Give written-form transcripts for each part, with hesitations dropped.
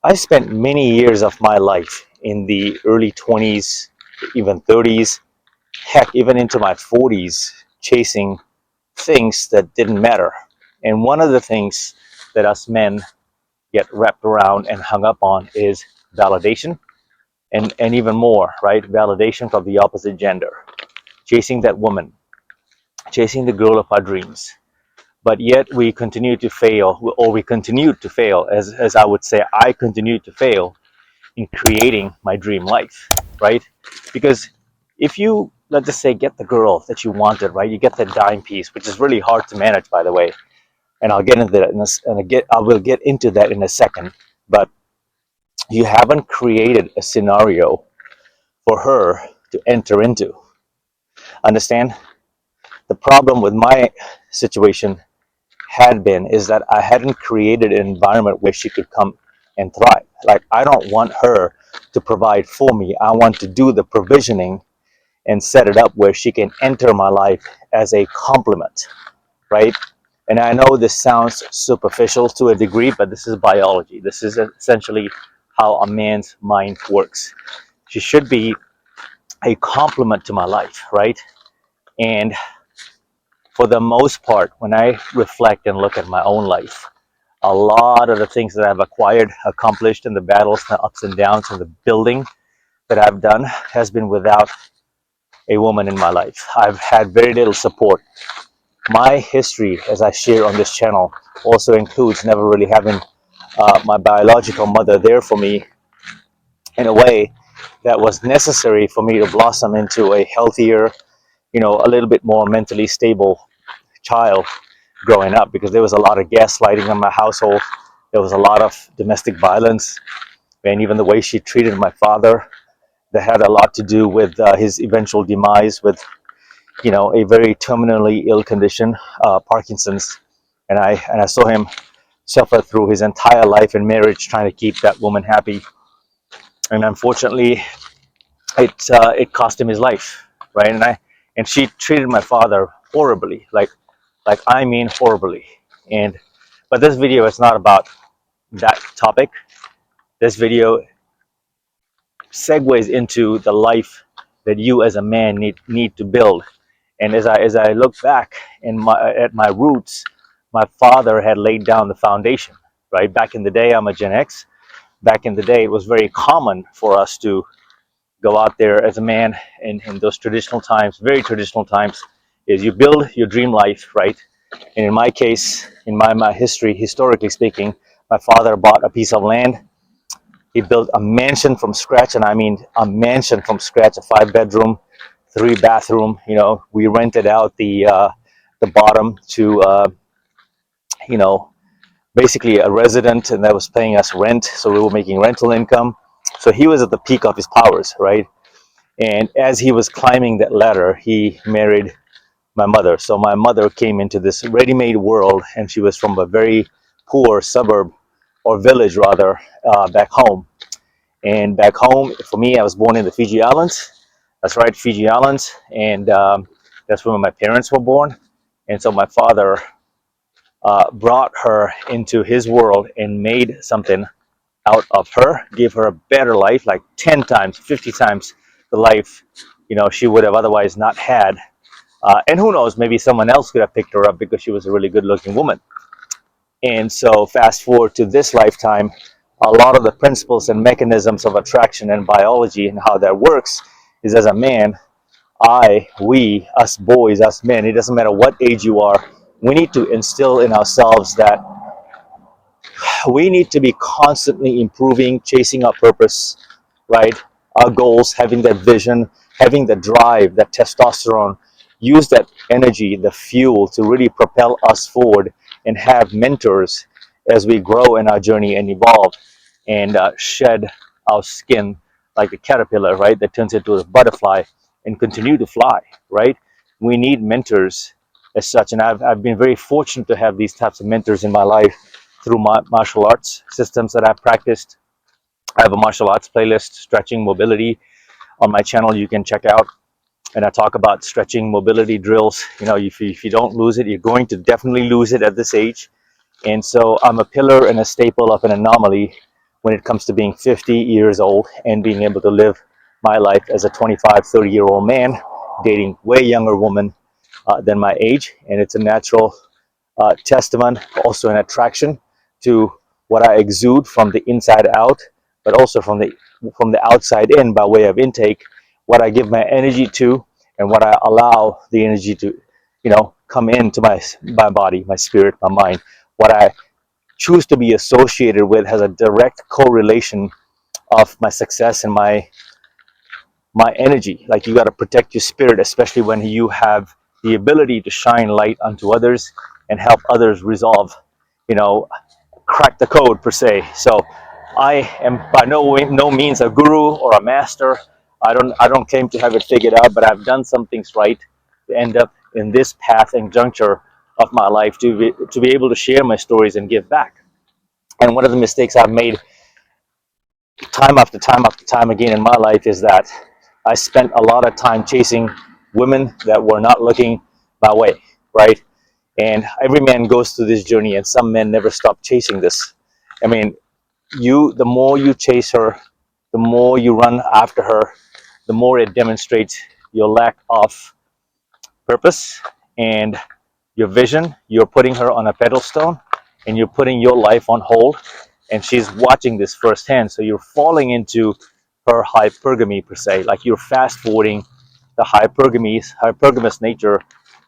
I spent many years of my life in the early 20s, even 30s, heck, even into my 40s, chasing things that didn't matter. And one of the things that us men get wrapped around and hung up on is validation and even more, right? Validation from the opposite gender, chasing that woman, chasing the girl of our dreams. But yet we continue to fail, or we continue to fail, as I would say, I continue to fail in creating my dream life, right? Because if you, let's just say, get the girl that you wanted, right? You get that dime piece, which is really hard to manage, by the way. And I'll get into that I will get into that in a second. But you haven't created a scenario for her to enter into. Understand? The problem with my situation had been is that I hadn't created an environment where she could come and thrive. Like, I don't want her to provide for me. I want to do the provisioning and set it up where she can enter my life as a complement, right? And I know this sounds superficial to a degree, but this is biology. This is essentially how a man's mind works. She should be a complement to my life, right? And for the most part, when I reflect and look at my own life, a lot of the things that I've acquired, accomplished, and the battles, the ups and downs, and the building that I've done has been without a woman in my life. I've had very little support. My history, as I share on this channel, also includes never really having my biological mother there for me in a way that was necessary for me to blossom into a healthier, a little bit more mentally stable child growing up, because there was a lot of gaslighting in my household. There was a lot of domestic violence, and even the way she treated my father, that had a lot to do with his eventual demise with, a very terminally ill condition, Parkinson's. And I saw him suffer through his entire life in marriage trying to keep that woman happy. And unfortunately, it cost him his life, right? And she treated my father horribly, like I mean horribly. And but this video is not about that topic. This video segues into the life that you as a man need to build. And as I look back at my roots, my father had laid down the foundation. Right back in the day, I'm a Gen X. Back in the day, it was very common for us to go out there as a man in those traditional times, very traditional times, is you build your dream life, right? And in my case, in my history, historically speaking, my father bought a piece of land. He built a mansion from scratch, and I mean a mansion from scratch, a 5-bedroom, 3-bathroom. We rented out the bottom to you know basically a resident, and that was paying us rent, so we were making rental income. So he was at the peak of his powers, right? And as he was climbing that ladder, he married my mother. So my mother came into this ready-made world, and she was from a very poor suburb, or village rather, back home. And back home, for me, I was born in the Fiji Islands. That's right, Fiji Islands. And that's where my parents were born. And so my father brought her into his world and made something out of her, gave her a better life, like 10 times, 50 times the life, she would have otherwise not had. And who knows, maybe someone else could have picked her up because she was a really good looking woman. And so fast forward to this lifetime, a lot of the principles and mechanisms of attraction and biology and how that works is, as a man, we, us boys, us men, it doesn't matter what age you are, we need to instill in ourselves that we need to be constantly improving, chasing our purpose, right? Our goals, having that vision, having the drive, that testosterone, use that energy, the fuel to really propel us forward, and have mentors as we grow in our journey and evolve, and shed our skin like a caterpillar, right? That turns into a butterfly and continue to fly, right? We need mentors as such. And I've been very fortunate to have these types of mentors in my life through my martial arts systems that I've practiced. I have a martial arts playlist, Stretching Mobility, on my channel you can check out. And I talk about stretching mobility drills. If you don't lose it, you're going to definitely lose it at this age. And so I'm a pillar and a staple of an anomaly when it comes to being 50 years old and being able to live my life as a 25, 30-year-old man, dating way younger women than my age. And it's a natural testament, also an attraction to what I exude from the inside out, but also from the outside in by way of intake, what I give my energy to, and what I allow the energy to, come into my body, my spirit, my mind. What I choose to be associated with has a direct correlation of my success and my energy. Like, you got to protect your spirit, especially when you have the ability to shine light unto others and help others resolve, you know, crack the code per se. So I am by no means a guru or a master. I don't claim to have it figured out, but I've done some things right to end up in this path and juncture of my life to be able to share my stories and give back. And one of the mistakes I've made time after time after time again in my life is that I spent a lot of time chasing women that were not looking my way, right? And every man goes through this journey, and some men never stop chasing this. I mean, the more you chase her, the more you run after her, the more it demonstrates your lack of purpose and your vision. You're putting her on a pedestal and you're putting your life on hold, and she's watching this firsthand. So you're falling into her hypergamy per se, like you're fast forwarding the hypergamous nature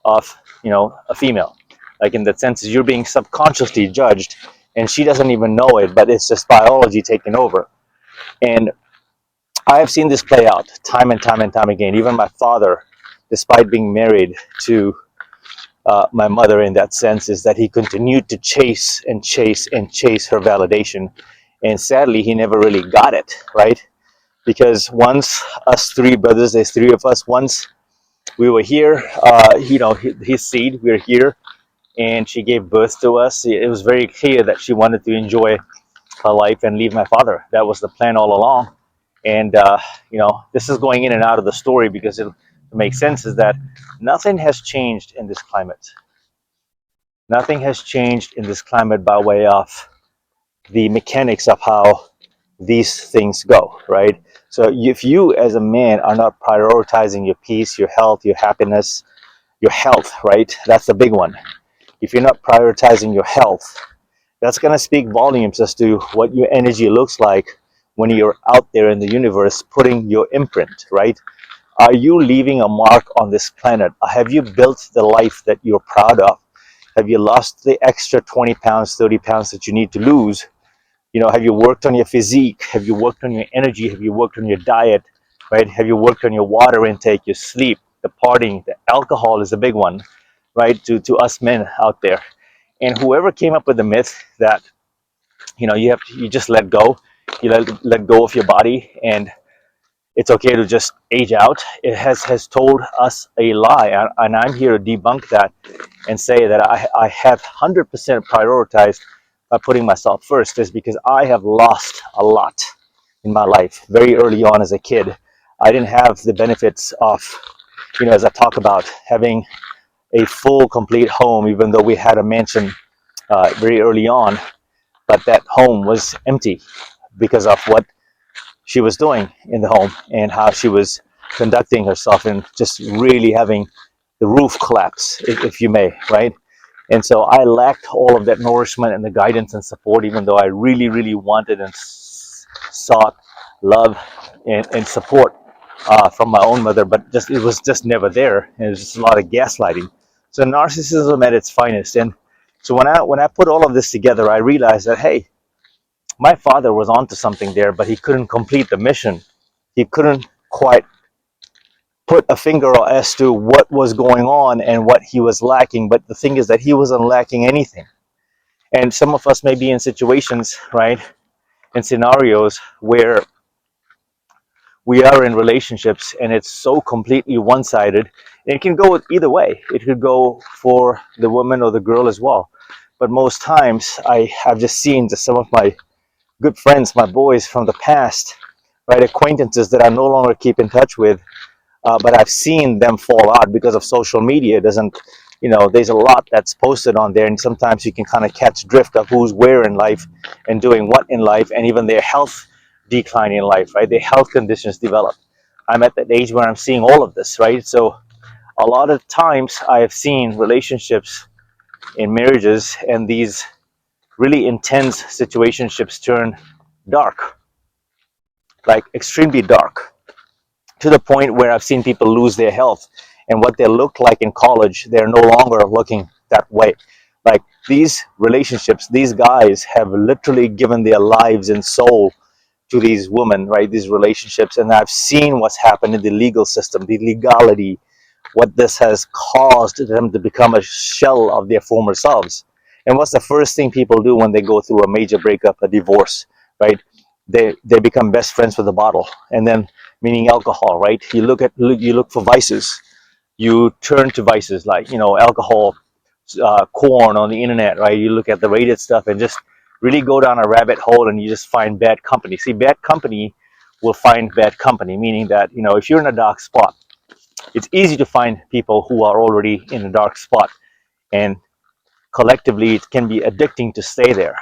of a female, like in that sense you're being subconsciously judged and she doesn't even know it, but it's just biology taking over. And I have seen this play out time and time and time again. Even my father, despite being married to my mother in that sense, is that he continued to chase and chase and chase her validation. And sadly, he never really got it, right? Because once us three brothers, there's three of us, once we were here, his seed, we were here, and she gave birth to us. It was very clear that she wanted to enjoy her life and leave my father. That was the plan all along. And, this is going in and out of the story because it makes sense, is that nothing has changed in this climate. Nothing has changed in this climate by way of the mechanics of how these things go, right? So if you as a man are not prioritizing your peace, your health, your happiness, your health, right? That's the big one. If you're not prioritizing your health, that's going to speak volumes as to what your energy looks like when you're out there in the universe putting your imprint, right? Are you leaving a mark on this planet? Have you built the life that you're proud of? Have you lost the extra 20 pounds, 30 pounds that you need to lose? Have you worked on your physique? Have you worked on your energy? Have you worked on your diet, right? Have you worked on your water intake, your sleep, the partying? The alcohol is a big one, right? To us men out there. And whoever came up with the myth that, you just let go, you let go of your body, and it's okay to just age out, it has told us a lie. And I'm here to debunk that and say that I have 100% prioritized by putting myself first, is because I have lost a lot in my life very early on as a kid. I didn't have the benefits of, as I talk about, having a full, complete home, even though we had a mansion very early on, but that home was empty because of what she was doing in the home and how she was conducting herself, and just really having the roof collapse, if you may, right? And so I lacked all of that nourishment and the guidance and support, even though I really, really wanted and sought love and support from my own mother, but it was just never there. And it was just a lot of gaslighting. So narcissism at its finest. And so when I put all of this together, I realized that, hey, my father was onto something there, but he couldn't complete the mission. He couldn't quite put a finger as to what was going on and what he was lacking. But the thing is that he wasn't lacking anything. And some of us may be in situations, right, in scenarios where we are in relationships and it's so completely one-sided. It can go either way. It could go for the woman or the girl as well. But most times I have just seen that some of my good friends, my boys from the past, right, acquaintances that I no longer keep in touch with, but I've seen them fall out because of social media. It doesn't there's a lot that's posted on there, and sometimes you can kind of catch drift of who's where in life and doing what in life, and even their health decline in life, right? Their health conditions develop. I'm at that age where I'm seeing all of this, right? So a lot of times I have seen relationships in marriages and these really intense situationships turn dark, like extremely dark, to the point where I've seen people lose their health, and what they look like in college, they're no longer looking that way. Like these relationships, these guys have literally given their lives and soul to these women, right? These relationships, and I've seen what's happened in the legal system, the legality, what this has caused them to become a shell of their former selves. And what's the first thing people do when they go through a major breakup, a divorce, right? They become best friends with the bottle, and then meaning alcohol, right? You look for vices. You turn to vices like alcohol, corn on the internet, right? You look at the rated stuff and just really go down a rabbit hole, and you just find bad company. See, bad company will find bad company, meaning that if you're in a dark spot, it's easy to find people who are already in a dark spot, and collectively it can be addicting to stay there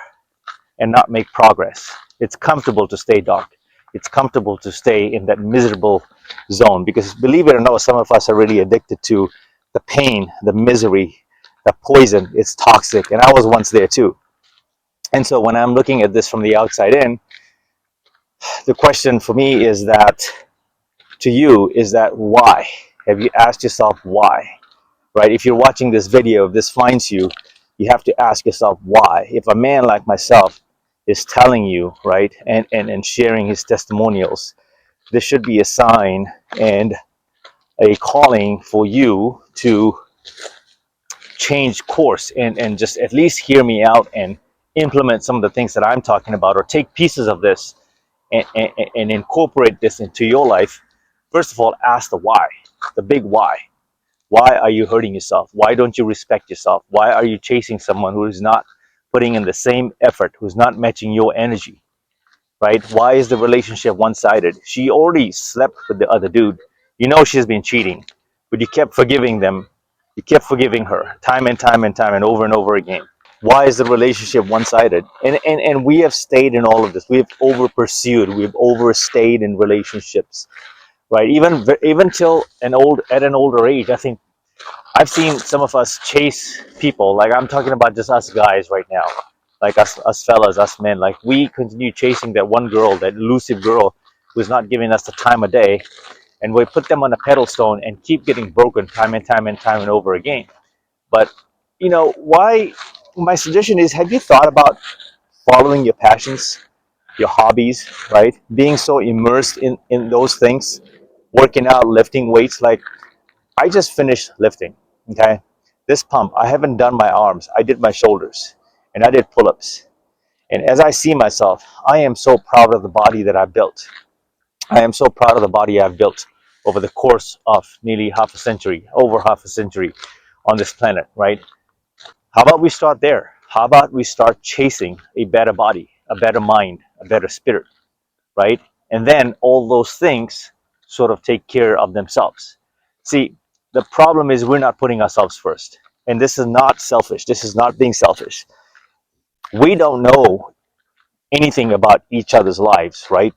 and not make progress. It's comfortable to stay dark. It's comfortable to stay in that miserable zone, because believe it or not, some of us are really addicted to the pain, the misery, the poison. It's toxic, and I was once there too. And so when I'm looking at this from the outside in, the question for me is that, to you, is that why? Have you asked yourself why? Right? If you're watching this video, if this finds you, you have to ask yourself why. If a man like myself is telling you, right, and sharing his testimonials, this should be a sign and a calling for you to change course, and just at least hear me out and implement some of the things that I'm talking about, or take pieces of this and incorporate this into your life. First of all, ask the why, the big why. Why are you hurting yourself? Why don't you respect yourself? Why are you chasing someone who is not putting in the same effort, who's not matching your energy, right? Why is the relationship one-sided? She already slept with the other dude. She's been cheating, but you kept forgiving them. You kept forgiving her time and time and time and over again. Why is the relationship one-sided? And we have stayed in all of this. We've over-pursued. We've overstayed in relationships, right? Even till at an older age, I think I've seen some of us chase people. Like, I'm talking about just us guys right now, like us fellas, us men. Like, we continue chasing that one girl, that elusive girl who's not giving us the time of day, and we put them on a pedestal and keep getting broken time and time and time and over again. But why? My suggestion is: have you thought about following your passions, your hobbies, right? Being so immersed in those things, working out, lifting weights. Like, I just finished lifting, okay? This pump, I haven't done my arms. I did my shoulders, and I did pull-ups. And as I see myself, I am so proud of the body that I built. I am so proud of the body I've built over the course of nearly half a century, over half a century on this planet, right? How about we start there? How about we start chasing a better body, a better mind, a better spirit, right? And then all those things sort of take care of themselves. See, the problem is we're not putting ourselves first. And this is not selfish. This is not being selfish. We don't know anything about each other's lives, right?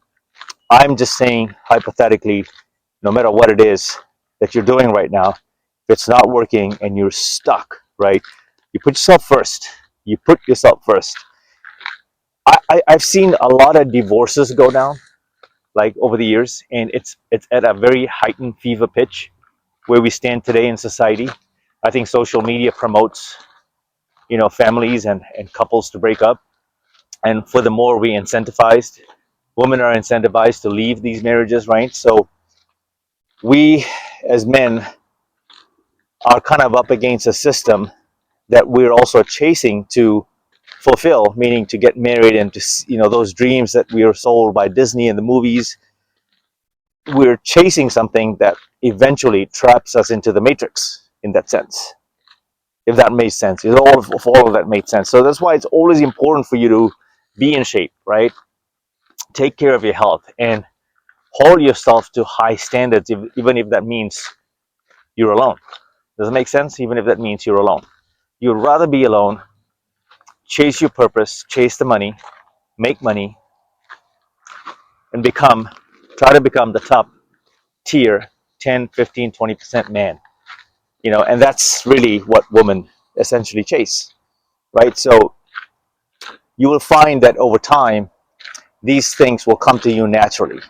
I'm just saying, hypothetically, no matter what it is that you're doing right now, if it's not working and you're stuck, right? You put yourself first. You put yourself first. I've seen a lot of divorces go down, like, over the years, and it's at a very heightened fever pitch where we stand today in society. I think social media promotes families and couples to break up, and furthermore, we incentivized women are incentivized to leave these marriages, right? So we as men are kind of up against a system that we're also chasing to fulfill, meaning to get married and to those dreams that we are sold by Disney and the movies. We're chasing something that eventually traps us into the matrix, in that sense, if that makes sense. If all of that made sense. So that's why it's always important for you to be in shape, right? Take care of your health and hold yourself to high standards, even if that means you're alone. Does it make sense? Even if that means you're alone. You'd rather be alone, chase your purpose, chase the money, make money, and try to become the top tier 10, 15, 20% man. And that's really what women essentially chase, right? So you will find that over time, these things will come to you naturally.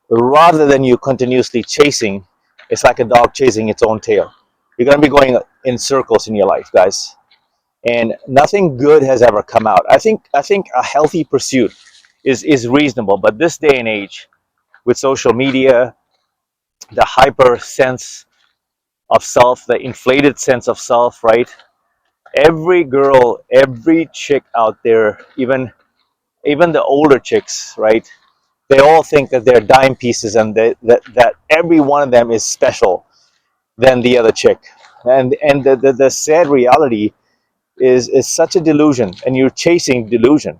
Rather than you continuously chasing, it's like a dog chasing its own tail. You're going to be going in circles in your life, guys. And nothing good has ever come out. I think a healthy pursuit is reasonable, but this day and age, with social media, the hyper sense of self, the inflated sense of self, right? Every girl, every chick out there, even the older chicks, right? They all think that they're dime pieces and that every one of them is special than the other chick. And the sad reality is such a delusion, and you're chasing delusion.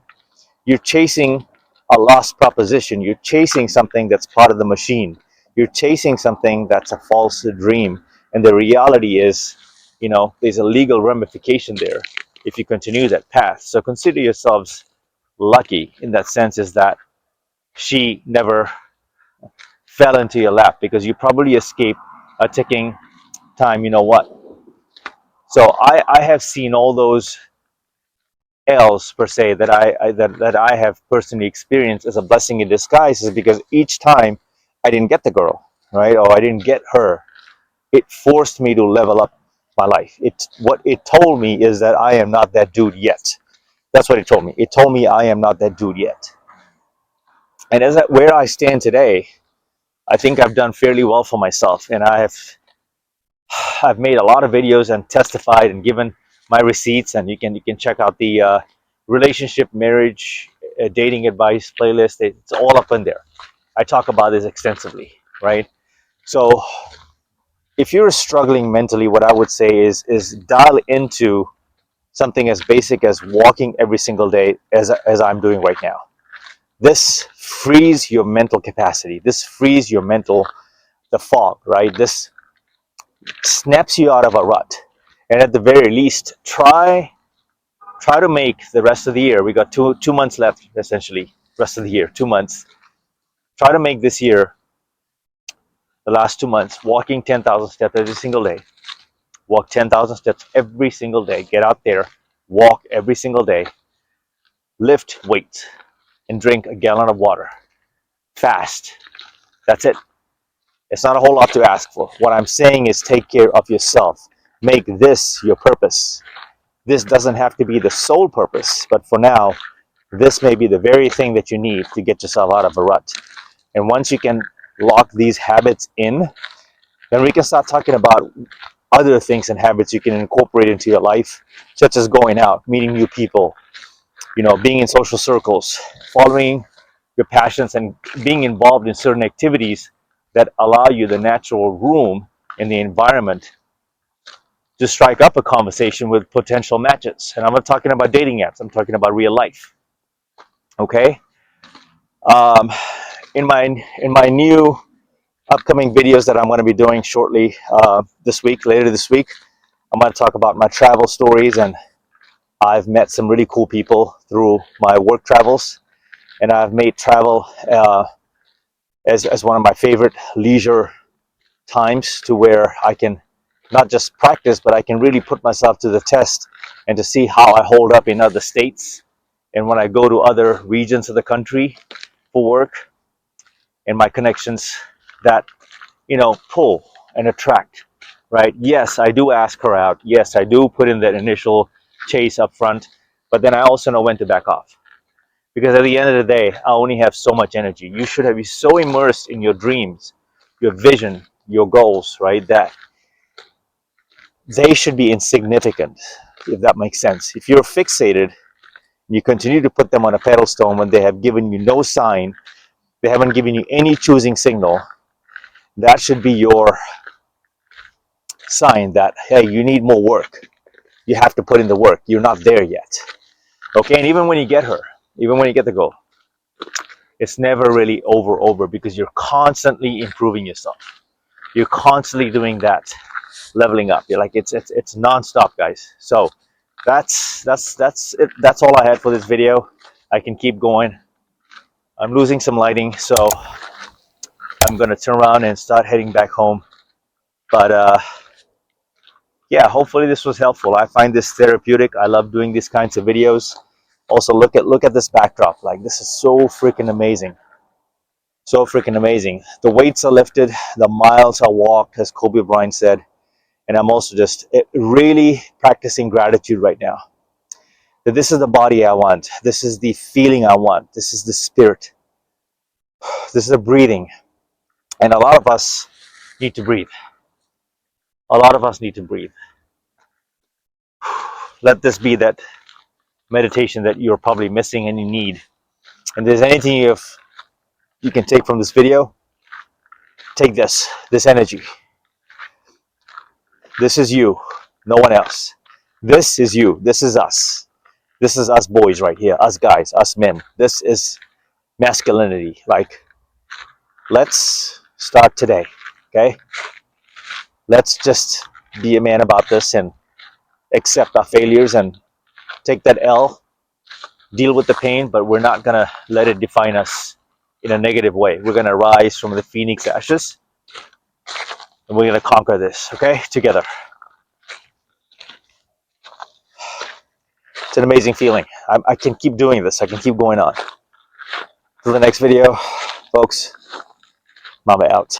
You're chasing a lost proposition. You're chasing something that's part of the machine. You're chasing something that's a false dream. And the reality is, there's a legal ramification there if you continue that path. So consider yourselves lucky in that sense, is that she never fell into your lap, because you probably escaped a ticking time. You know what? So I have seen all those else per se that I have personally experienced as a blessing in disguise, is because each time I didn't get the girl, right, or I didn't get her, it forced me to level up my life. What it told me is that I am not that dude yet. That's what it told me. It told me I am not that dude yet. And where I stand today, I think I've done fairly well for myself, and I've made a lot of videos and testified and given my receipts, and you can check out the relationship, marriage, dating advice playlist. It's all up in there. I talk about this extensively, right? So if you're struggling mentally, what I would say is dial into something as basic as walking every single day, as I'm doing right now. This frees your mental capacity. This frees your the fog, right? This snaps you out of a rut. And at the very least, try to make the rest of the year. We got two months left, essentially. Rest of the year, 2 months. Try to make this year, the last 2 months, walking 10,000 steps every single day. Walk 10,000 steps every single day. Get out there, walk every single day, lift weights, and drink a gallon of water. Fast. That's it. It's not a whole lot to ask for. What I'm saying is take care of yourself. Make this your purpose. This doesn't have to be the sole purpose, but for now, this may be the very thing that you need to get yourself out of a rut. And once you can lock these habits in, then we can start talking about other things and habits you can incorporate into your life, such as going out, meeting new people, being in social circles, following your passions, and being involved in certain activities that allow you the natural room in the environment to strike up a conversation with potential matches. And I'm not talking about dating apps. I'm talking about real life. Okay. Um, in my new upcoming videos that I'm going to be doing shortly, later this week, I'm going to talk about my travel stories, and I've met some really cool people through my work travels, and I've made travel as one of my favorite leisure times, to where I can not just practice, but I can really put myself to the test and to see how I hold up in other states, and when I go to other regions of the country for work, and my connections that pull and attract, right? Yes, I do ask her out. Yes, I do put in that initial chase up front, but then I also know when to back off, because at the end of the day, I only have so much energy. You should be so immersed in your dreams, your vision, your goals, right, that they should be insignificant, if that makes sense. If you're fixated, you continue to put them on a pedestal when they have given you no sign, they haven't given you any choosing signal, that should be your sign that, hey, you need more work. You have to put in the work. You're not there yet. Okay, and even when you get her, even when you get the goal, it's never really over, because you're constantly improving yourself. You're constantly doing that leveling up. You're like it's non-stop, guys. So that's it. That's all I had for this video. I can keep going. I'm losing some lighting, so I'm gonna turn around and start heading back home. But yeah, hopefully this was helpful. I find this therapeutic. I love doing these kinds of videos. Also, look at this backdrop. Like, this is so freaking amazing. So freaking amazing. The weights are lifted, the miles are walked, as Kobe Bryant said. And I'm also just really practicing gratitude right now. That this is the body I want. This is the feeling I want. This is the spirit. This is the breathing. And a lot of us need to breathe. A lot of us need to breathe. Let this be that meditation that you're probably missing and you need. And if there's anything you can take from this video, take this energy. This is you, no one else. This is you. This is us. This is us boys right here, us guys, us men. This is masculinity. Like, let's start today, okay? Let's just be a man about this and accept our failures and take that L, deal with the pain, but we're not gonna let it define us in a negative way. We're gonna rise from the phoenix ashes and we're gonna conquer this, okay? Together. It's an amazing feeling. I can keep doing this. I can keep going on. Till the next video, folks, Mama out.